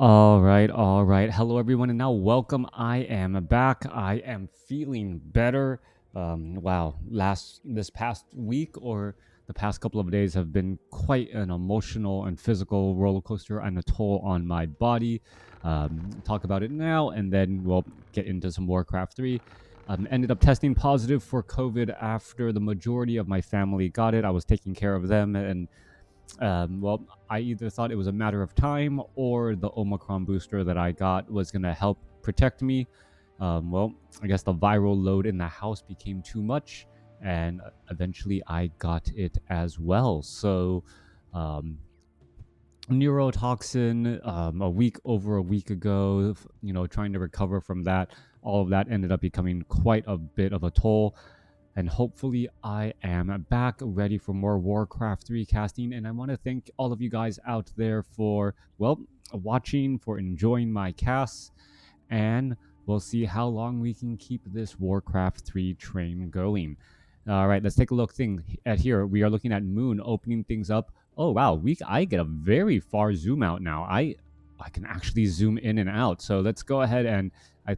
All right, all right. Hello, everyone, and now welcome. I am back. I am feeling better. Wow, this past week or the past couple of days have been quite an emotional and physical roller coaster and a toll on my body. Talk about it now, and then we'll get into some Warcraft 3. Ended up testing positive for COVID after the majority of my family got it. I was taking care of them, and I either thought it was a matter of time or the Omicron booster that I got was going to help protect me. I guess the viral load in the house became too much, and eventually I got it as well. So, um, neurotoxin, over a week ago, trying to recover from that. All of that ended up becoming quite a bit of a toll, and hopefully I am back ready for more Warcraft 3 casting. And I want to thank all of you guys out there for, watching, for enjoying my casts, and we'll see how long we can keep this Warcraft 3 train going. All right, let's take a look at here. We are looking at Moon opening things up. Oh wow, I get a very far zoom out now. I can actually zoom in and out. So let's go ahead and I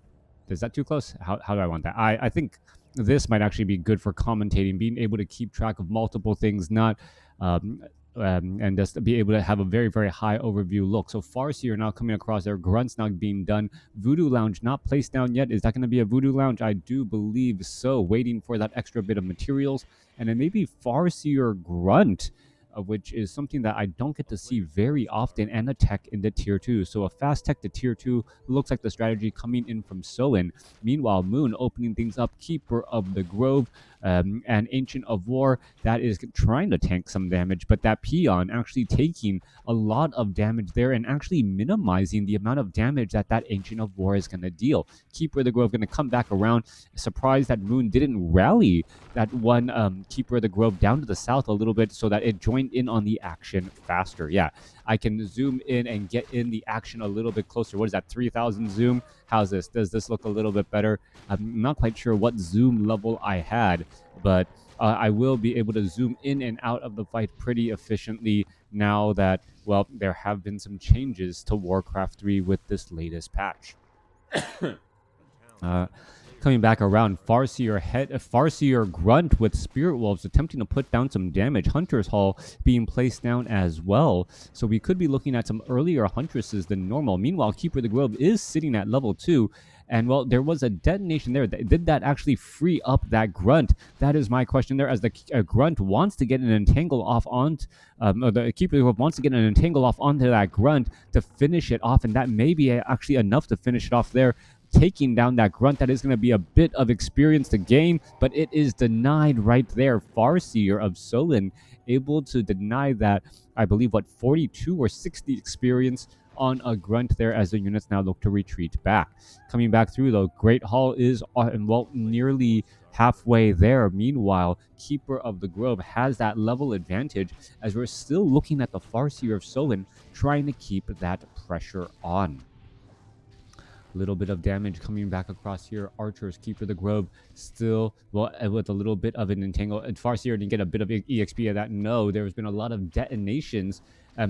is that too close? How do I want that? I think this might actually be good for commentating, being able to keep track of multiple things, not and just to be able to have a very, very high overview look. So Farseer now coming across there, Grunts now being done. Voodoo Lounge not placed down yet. Is that going to be a Voodoo Lounge? I do believe so. Waiting for that extra bit of materials. And then maybe Farseer Grunt, which is something that I don't get to see very often, and a tech into tier 2. So a fast tech to tier 2 looks like the strategy coming in from Soin. Meanwhile, Moon opening things up, Keeper of the Grove, and Ancient of War, that is trying to tank some damage, but that Peon actually taking a lot of damage there and actually minimizing the amount of damage that Ancient of War is going to deal. Keeper of the Grove going to come back around. Surprised that Moon didn't rally that one Keeper of the Grove down to the south a little bit so that it joined in on the action faster. Yeah, I can zoom in and get in the action a little bit closer. What is that, 3000 zoom? How's this? Does this look a little bit better? I'm not quite sure what zoom level I had, but I will be able to zoom in and out of the fight pretty efficiently now that, there have been some changes to Warcraft 3 with this latest patch. uh, Coming back around, Farseer Grunt with Spirit Wolves attempting to put down some damage. Hunter's Hall being placed down as well. So we could be looking at some earlier Huntresses than normal. Meanwhile, Keeper of the Grove is sitting at level 2. And, there was a detonation there. Did that actually free up that Grunt? That is my question there, as the Grunt wants to get an entangle off onto... or the Keeper of the Grove wants to get an entangle off onto that Grunt to finish it off. And that may be actually enough to finish it off there, taking down that Grunt. That is going to be a bit of experience to gain, but it is denied right there. Farseer of Solin able to deny that, I believe, 42 or 60 experience on a Grunt there, as the units now look to retreat back. Coming back through, though, Great Hall is nearly halfway there. Meanwhile, Keeper of the Grove has that level advantage, as we're still looking at the Farseer of Solin trying to keep that pressure on. Little bit of damage coming back across here. Archers, Keeper of the Grove, still, with a little bit of an entangle. And Farseer didn't get a bit of EXP of that. No, there's been a lot of detonations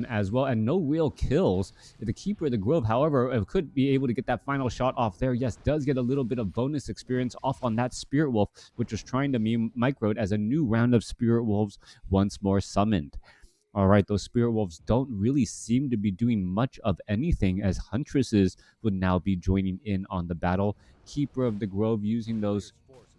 as well, and no real kills. The Keeper of the Grove, however, could be able to get that final shot off there. Yes, does get a little bit of bonus experience off on that Spirit Wolf, which was trying to be microed, as a new round of Spirit Wolves once more summoned. All right, those Spirit Wolves don't really seem to be doing much of anything, as Huntresses would now be joining in on the battle. Keeper of the Grove using those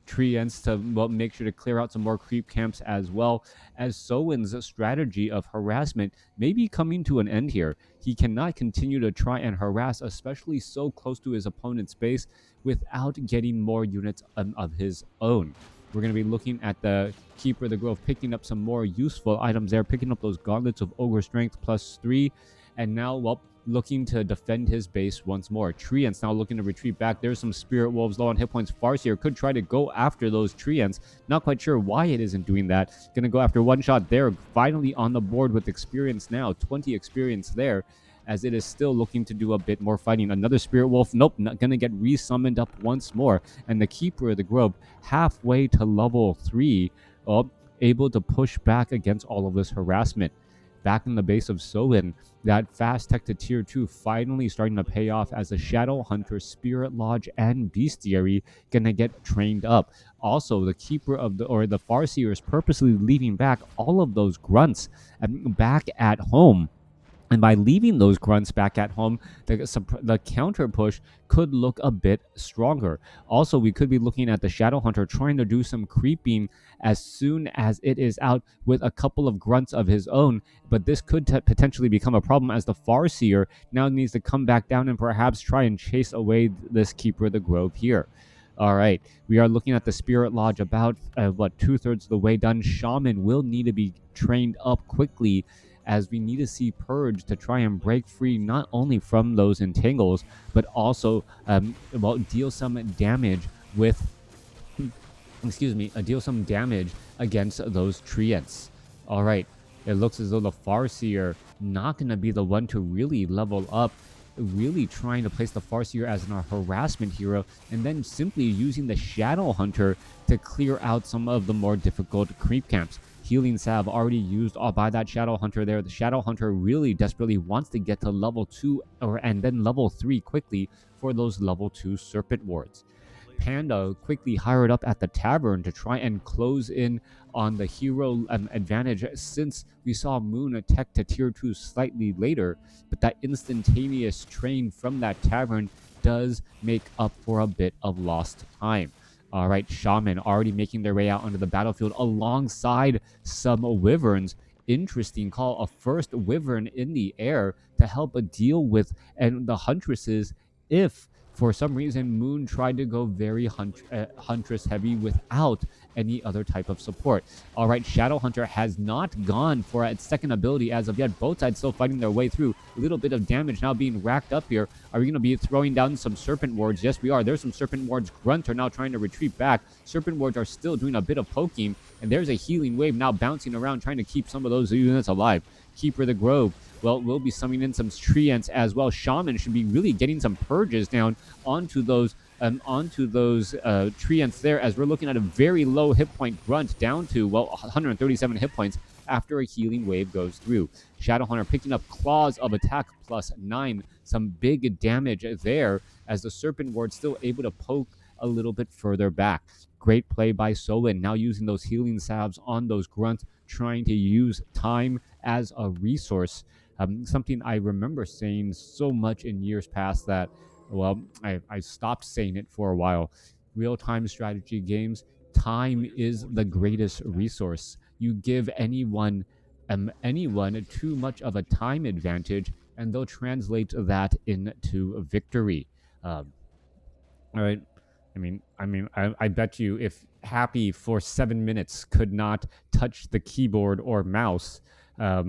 treants to make sure to clear out some more creep camps, as well as Soin's strategy of harassment may be coming to an end here. He cannot continue to try and harass, especially so close to his opponent's base, without getting more units of his own. We're going to be looking at the Keeper of the Grove picking up some more useful items there, picking up those Gauntlets of Ogre Strength +3, and now, looking to defend his base once more. Treants now looking to retreat back. There's some Spirit Wolves low on hit points. Farseer could try to go after those Treants. Not quite sure why it isn't doing that. Going to go after one shot there. Finally on the board with experience now. 20 experience there, as it is still looking to do a bit more fighting. Another Spirit Wolf, nope, not going to get resummoned up once more. And the Keeper of the Grove, halfway to level 3, able to push back against all of this harassment. back in the base of Soin. That fast tech to tier 2 finally starting to pay off as the Shadow Hunter, Spirit Lodge, and Bestiary gonna get trained up. Also, the Keeper of the Farseer is purposely leaving back all of those grunts back at home. And by leaving those grunts back at home, the counter push could look a bit stronger. Also, we could be looking at the Shadow Hunter trying to do some creeping as soon as it is out with a couple of grunts of his own. But this could potentially become a problem as the Farseer now needs to come back down and perhaps try and chase away this Keeper of the Grove here. All right, we are looking at the Spirit Lodge about, 2/3 of the way done. Shaman will need to be trained up quickly as we need to see Purge to try and break free not only from those entangles, but also deal some damage with, deal some damage against those treants. All right, it looks as though the Farseer not going to be the one to really level up, really trying to place the Farseer as a harassment hero, and then simply using the Shadow Hunter to clear out some of the more difficult creep camps. Healing salve already used by that Shadow Hunter there. The Shadow Hunter really desperately wants to get to level 2 and then level 3 quickly for those level 2 Serpent Wards. Panda quickly hired up at the tavern to try and close in on the hero advantage, since we saw Moon attack to tier 2 slightly later, but that instantaneous train from that tavern does make up for a bit of lost time. All right, Shaman already making their way out onto the battlefield alongside some Wyverns. Interesting call, a first Wyvern in the air to help deal with the Huntresses if for some reason Moon tried to go very Huntress heavy without any other type of support. All right, Shadow Hunter has not gone for its second ability as of yet. Both sides still fighting their way through. A little bit of damage now being racked up here. Are we going to be throwing down some Serpent Wards? Yes, we are. There's some Serpent Wards. Grunts are now trying to retreat back. Serpent Wards are still doing a bit of poking, and there's a healing wave now bouncing around trying to keep some of those units alive. Keeper of the Grove, well, we'll be summoning in some treants as well. Shaman should be really getting some purges down onto those treants there, as we're looking at a very low hit point Grunt down to, 137 hit points after a healing wave goes through. Shadowhunter picking up Claws of Attack +9. Some big damage there, as the Serpent Ward still able to poke a little bit further back. Great play by Soin, now using those healing salves on those grunts, trying to use time as a resource. Something I remember saying so much in years past that, I stopped saying it for a while. Real-time strategy games, time is the greatest resource. You give anyone too much of a time advantage, and they'll translate that into victory. All right. I bet you if Happy for 7 minutes could not touch the keyboard or mouse, I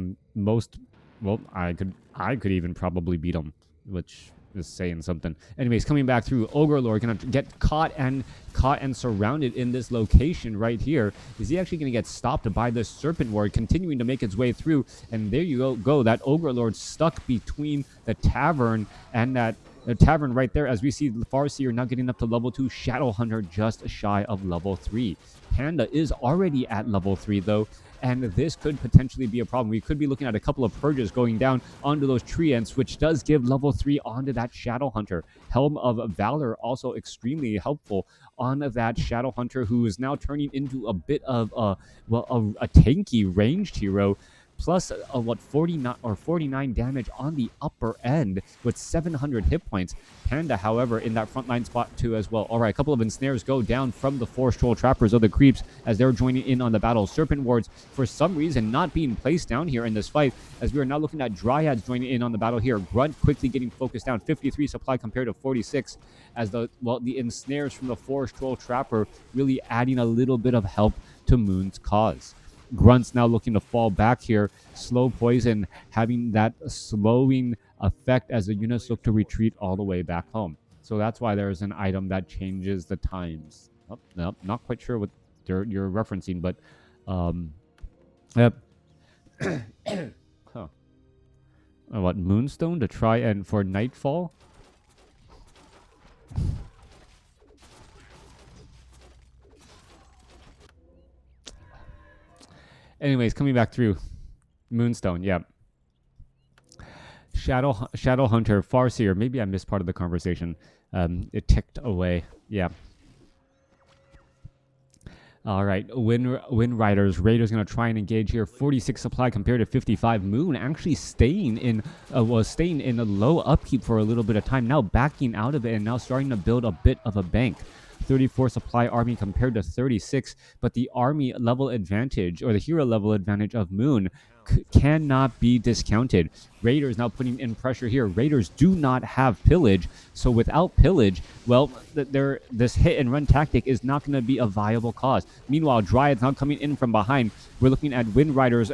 could even probably beat him, which is saying something. Anyways, coming back through, Ogre Lord gonna get caught and surrounded in this location right here. Is he actually gonna get stopped by the Serpent Ward, continuing to make its way through? And there you go. That Ogre Lord stuck between the tavern and that tavern right there, as we see the Farseer now getting up to level 2, Shadowhunter just shy of level 3. Panda is already at level 3 though, and this could potentially be a problem. We could be looking at a couple of purges going down onto those treants, which does give level 3 onto that Shadowhunter. Helm of Valor also extremely helpful on that Shadowhunter, who is now turning into a bit of a tanky ranged hero. Plus 49 damage on the upper end with 700 hit points. Panda, however, in that frontline spot too as well. All right, a couple of ensnares go down from the Forest Troll Trappers of the Creeps as they're joining in on the battle. Serpent Wards, for some reason, not being placed down here in this fight, as we are now looking at Dryads joining in on the battle here. Grunt quickly getting focused down, 53 supply compared to 46, as the ensnares from the Forest Troll Trapper really adding a little bit of help to Moon's cause. Grunts now looking to fall back here. Slow Poison having that slowing effect as the units look to retreat all the way back home. So that's why there's an item that changes the times. Oh, no, not quite sure what you're referencing, but yep. Huh. What, Moonstone to try and for Nightfall? Anyways, coming back through. Moonstone, yeah. Shadow Hunter, Farseer. Maybe I missed part of the conversation. It ticked away. Yeah. All right, Wind Riders. Raiders going to try and engage here. 46 supply compared to 55. Moon actually staying in a low upkeep for a little bit of time. Now backing out of it and now starting to build a bit of a bank. 34 supply army compared to 36, but the army level advantage or the hero level advantage of Moon cannot be discounted. Raiders now putting in pressure here. Raiders do not have pillage, so without pillage, well, this hit and run tactic is not going to be a viable cause. Meanwhile, Dryads now coming in from behind. We're looking at Wind Riders,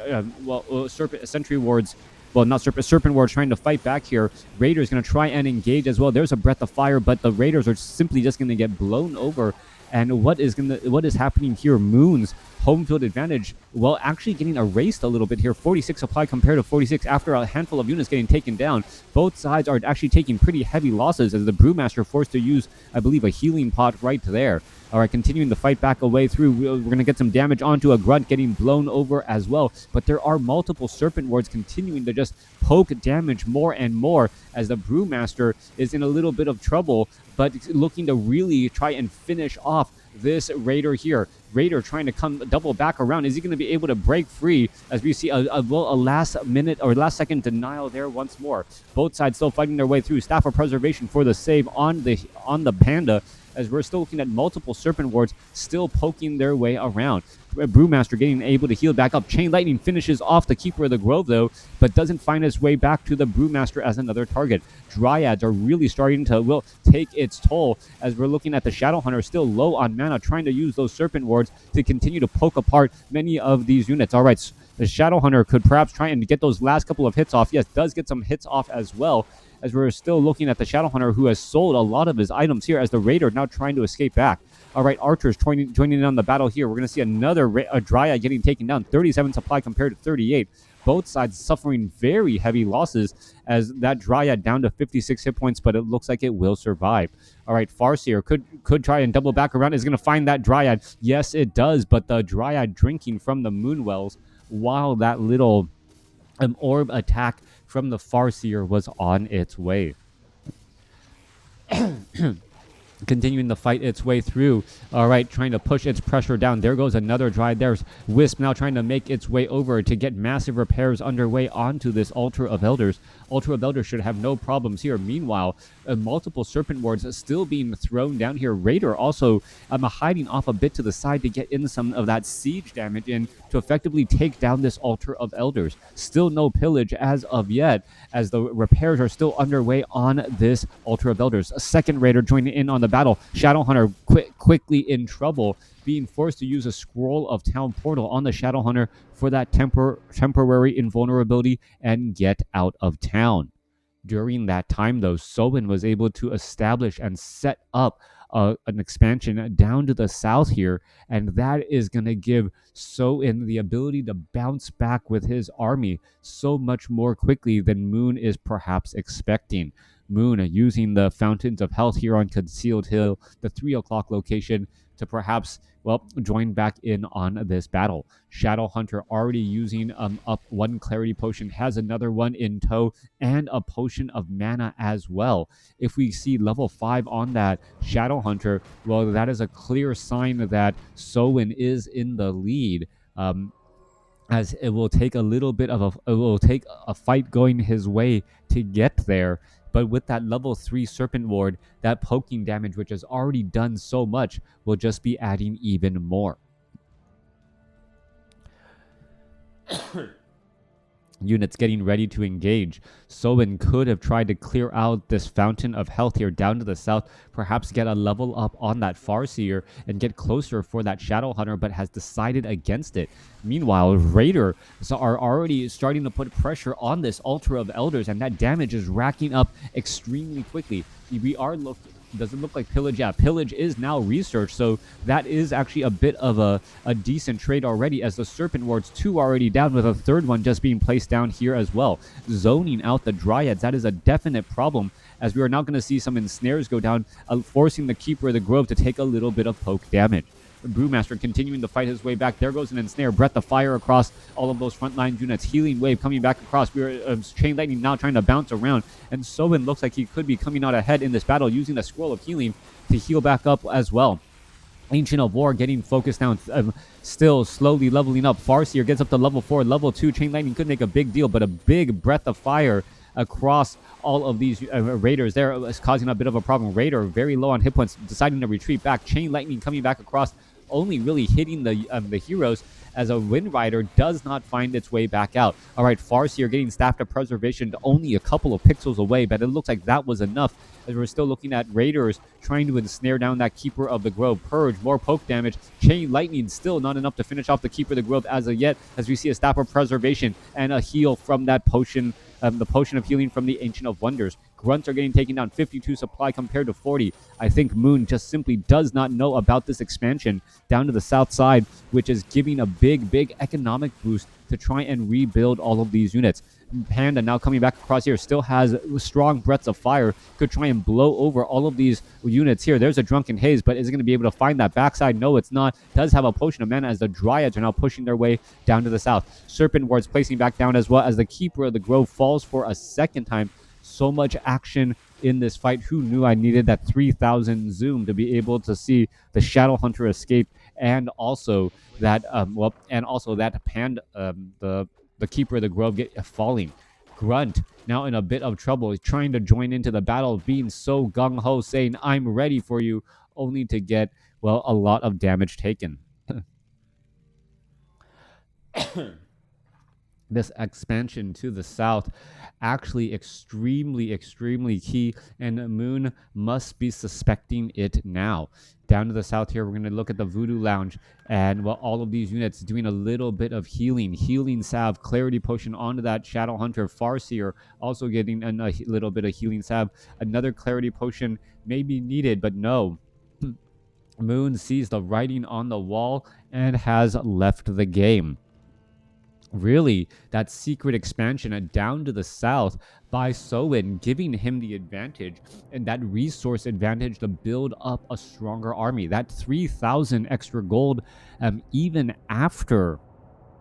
Serpent Sentry Wards. Well, not Serpent Wards trying to fight back here. Raiders going to try and engage as well. There's a breath of fire, but the Raiders are simply just going to get blown over. And what is happening here? Moon's home field advantage, well, actually getting erased a little bit here. 46 supply compared to 46 after a handful of units getting taken down. Both sides are actually taking pretty heavy losses as the Brewmaster forced to use, I believe, a healing pot right there. All right, continuing the fight back away through. We're going to get some damage onto a Grunt getting blown over as well. But there are multiple Serpent Wards continuing to just poke damage more and more as the Brewmaster is in a little bit of trouble, but looking to really try and finish off this Raider here. Raider trying to come double back around. Is he going to be able to break free as we see a last minute or last second denial there once more? Both sides still fighting their way through. Staff of Preservation for the save on the Panda, as we're still looking at multiple Serpent Wards still poking their way around. Brewmaster getting able to heal back up. Chain Lightning finishes off the Keeper of the Grove, though, but doesn't find its way back to the Brewmaster as another target. Dryads are really starting to, take its toll as we're looking at the Shadow Hunter still low on mana, trying to use those Serpent Wards to continue to poke apart many of these units. All right, the Shadow Hunter could perhaps try and get those last couple of hits off. Yes, does get some hits off as well, as we're still looking at the Shadow Hunter who has sold a lot of his items here as the Raider now trying to escape back. All right, Archers joining in on the battle here. We're going to see another Dryad getting taken down. 37 supply compared to 38. Both sides suffering very heavy losses as that Dryad down to 56 hit points, but it looks like it will survive. All right, Farseer could try and double back around. Is going to find that Dryad. Yes, it does, but the Dryad drinking from the Moonwells while that little orb attack from the Farseer was on its way. Continuing to fight its way through. All right, trying to push its pressure down. There goes another Dryad. There's Wisp now trying to make its way over to get massive repairs underway onto this Altar of Elders. Altar of Elders should have no problems here. Meanwhile, multiple Serpent Wards still being thrown down here. Raider also hiding off a bit to the side to get in some of that siege damage in to effectively take down this Altar of Elders. Still no pillage as of yet, as the repairs are still underway on this Altar of Elders. A second Raider joining in on the battle. Shadow Hunter quickly in trouble, being forced to use a Scroll of Town Portal on the Shadow Hunter for that temporary invulnerability and get out of town. During that time, though, Soin was able to establish and set up an expansion down to the south here, and that is going to give Soin the ability to bounce back with his army so much more quickly than Moon is perhaps expecting. Moon using the Fountains of Health here on Concealed Hill, the 3 o'clock location, to perhaps, join back in on this battle. Shadow Hunter already using up one Clarity Potion, has another one in tow, and a Potion of Mana as well. If we see level 5 on that Shadow Hunter, that is a clear sign that Soin is in the lead. As it will take a fight going his way to get there. But with that level 3 Serpent Ward, that poking damage, which has already done so much, will just be adding even more. Units getting ready to engage. Soin could have tried to clear out this Fountain of Health here down to the south, perhaps get a level up on that Farseer and get closer for that Shadow Hunter, but has decided against it. Meanwhile, Raiders are already starting to put pressure on this Altar of Elders, and that damage is racking up extremely quickly. Does it look like Pillage? Yeah, Pillage is now researched, so that is actually a bit of a decent trade already, as the Serpent Wards 2 already down, with a third one just being placed down here as well. Zoning out the Dryads, that is a definite problem, as we are now going to see some ensnares go down, forcing the Keeper of the Grove to take a little bit of poke damage. Brewmaster continuing to fight his way back. There goes an ensnare. Breath of Fire across all of those frontline units. Healing Wave coming back across. Chain Lightning now trying to bounce around. And Soin looks like he could be coming out ahead in this battle using the Scroll of Healing to heal back up as well. Ancient of War getting focused down, still slowly leveling up. Farseer gets up to level 4. Level 2, Chain Lightning could make a big deal, but a big Breath of Fire across all of these Raiders there is causing a bit of a problem. Raider very low on hit points, deciding to retreat back. Chain Lightning coming back across, only really hitting the heroes, as a Wind Rider does not find its way back out. All right, Farseer getting Staff of Preservation only a couple of pixels away, but it looks like that was enough, as we're still looking at Raiders trying to ensnare down that Keeper of the Grove. Purge, more poke damage. Chain Lightning still not enough to finish off the Keeper of the Grove as of yet, as we see a Staff of Preservation and a heal from that potion, the Potion of Healing from the Ancient of Wonders. Grunts are getting taken down, 52 supply compared to 40. I think Moon just simply does not know about this expansion down to the south side, which is giving a big economic boost to try and rebuild all of these units. Panda now coming back across here, still has strong breaths of fire, could try and blow over all of these units here. There's a Drunken Haze, but is it going to be able to find that backside? No, it's not. Does have a Potion of Mana, as the Dryads are now pushing their way down to the south. Serpent Wards placing back down as well, as the Keeper of the Grove falls for a second time. So much action in this fight. Who knew I needed that 3000 zoom to be able to see the Shadow Hunter escape, and also that the Keeper of the Grove get falling. Grunt now in a bit of trouble. He's trying to join into the battle, being so gung-ho, saying, "I'm ready for you," only to get, well, a lot of damage taken. This expansion to the south actually extremely key, and Moon must be suspecting it now. Down to the south here, we're going to look at the Voodoo Lounge, and well, all of these units doing a little bit of healing salve, Clarity Potion onto that Shadow Hunter. Farseer also getting a little bit of healing salve. Another Clarity Potion may be needed, but no. Moon sees the writing on the wall and has left the game. Really, that secret expansion down to the south by Soin, giving him the advantage and that resource advantage to build up a stronger army. That 3,000 extra gold, even after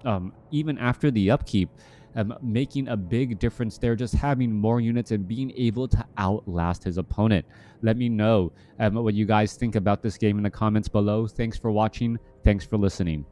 the upkeep, making a big difference there. Just having more units and being able to outlast his opponent. Let me know what you guys think about this game in the comments below. Thanks for watching. Thanks for listening.